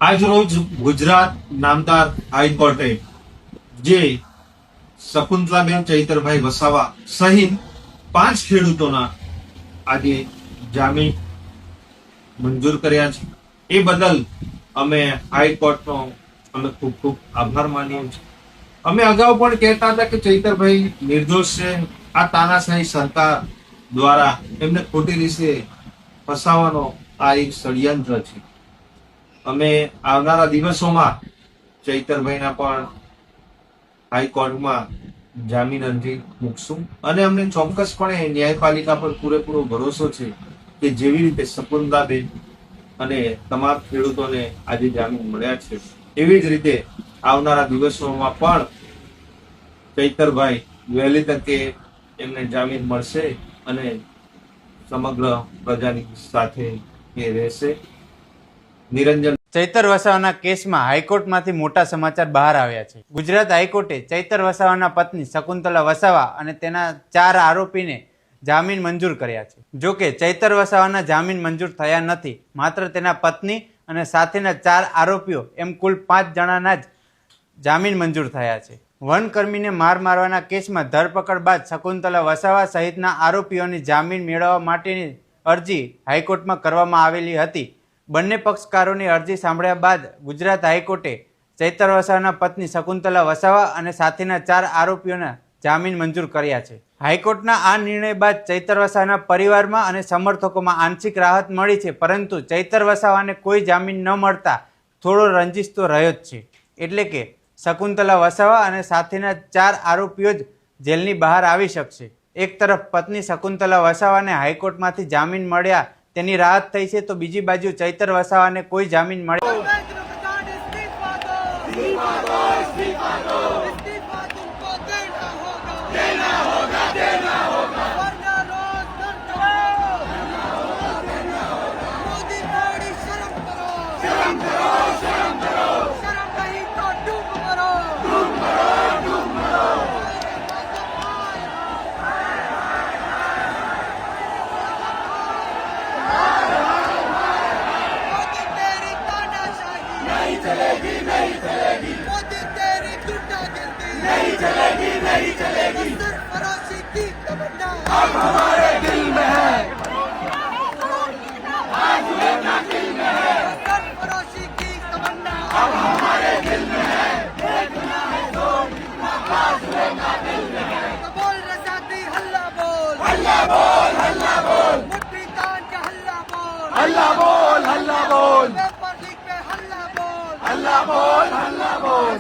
આજરોજ ગુજરાત નામદાર હાઈકોર્ટે જે શકુંતલાબેન ચૈતરભાઈ વસાવા સહિત 5 ખેડૂતોના આજે જામીન મંજૂર કર્યા છે. એ બદલ અમે હાઈકોર્ટનો અમે ખૂબ ખૂબ આભાર માનીએ છીએ. અમે અગાઉ પણ કહેતા હતા કે ચૈતરભાઈ નિર્દોષ છે. આ તાનાશાહી સરકાર દ્વારા એમને ખોટી રીતે ફસાવાનો આ એક ષડયંત્ર છે. અમે આવનારા દિવસોમાં ચૈતરભાઈના પણ હાઈકોર્ટમાં જામીન અરજી મૂકશું અને અમને ચોક્કસપણે ન્યાયપાલિકા પર પૂરેપૂરો ભરોસો છે કે જેવી રીતે શકુંતલાબેન અને તમામ ખેડૂતોને આજે જામીન મળ્યા છે એવી જ રીતે આવનારા દિવસોમાં પણ ચૈતરભાઈ વહેલી તકે એમને જામીન મળશે અને સમગ્ર પ્રજાની સાથે એ રહેશે. નિરંજન. ચૈતર વસાવાના કેસમાં હાઈકોર્ટમાંથી મોટા સમાચાર બહાર આવ્યા છે. ગુજરાત હાઈકોર્ટે ચૈતર વસાવાના પત્ની શકુંતલા વસાવા અને તેના 4 આરોપીને જામીન મંજૂર કર્યા છે. જો કે ચૈતર વસાવાના જામીન મંજૂર થયા નથી. માત્ર તેના પત્ની અને સાથેના 4 આરોપીઓ એમ કુલ 5 જણાના જ જામીન મંજૂર થયા છે. વનકર્મીને મારવાના કેસમાં ધરપકડ બાદ શકુંતલા વસાવા સહિતના આરોપીઓની જામીન મેળવવા માટેની અરજી હાઈકોર્ટમાં કરવામાં આવેલી હતી. બંને પક્ષકારોની અરજી સાંભળ્યા બાદ ગુજરાત હાઈકોર્ટે ચૈતર વસાવાના પત્ની શકુંતલા વસાવા અને સાથેના 4 આરોપીઓના જામીન મંજૂર કર્યા છે. હાઈકોર્ટના આ નિર્ણય બાદ ચૈતર વસાવાના પરિવારમાં અને સમર્થકોમાં આંશિક રાહત મળી છે, પરંતુ ચૈતર વસાવાને કોઈ જામીન ન મળતા થોડો રંજીશ તો રહ્યો જ છે. એટલે કે શકુંતલા વસાવા અને સાથેના 4 આરોપીઓ જ જેલની બહાર આવી શકશે. એક તરફ પત્ની શકુંતલા વસાવાને હાઈકોર્ટમાંથી જામીન મળ્યા તેની રાહત થઈ છે, તો બીજી બાજુ ચૈતર વસાવાને કોઈ જામીન મળ્યા नहीं चलेगी सरफराजी की तमन्ना अब हमारे दिल में है, आज लेना दिल में है, सरफराजी की तमन्ना अब हमारे दिल में है, देखना है जोर आज लेना दिल में है. तो बोल रज़ाती हल्ला बोल, हल्ला बोल, हल्ला बोल, मुट्ठी तान के हल्ला बोल, हल्ला बोल, हल्ला बोल, पेपर लीक पे हल्ला बोल, हल्ला बोल, हल्ला बोल.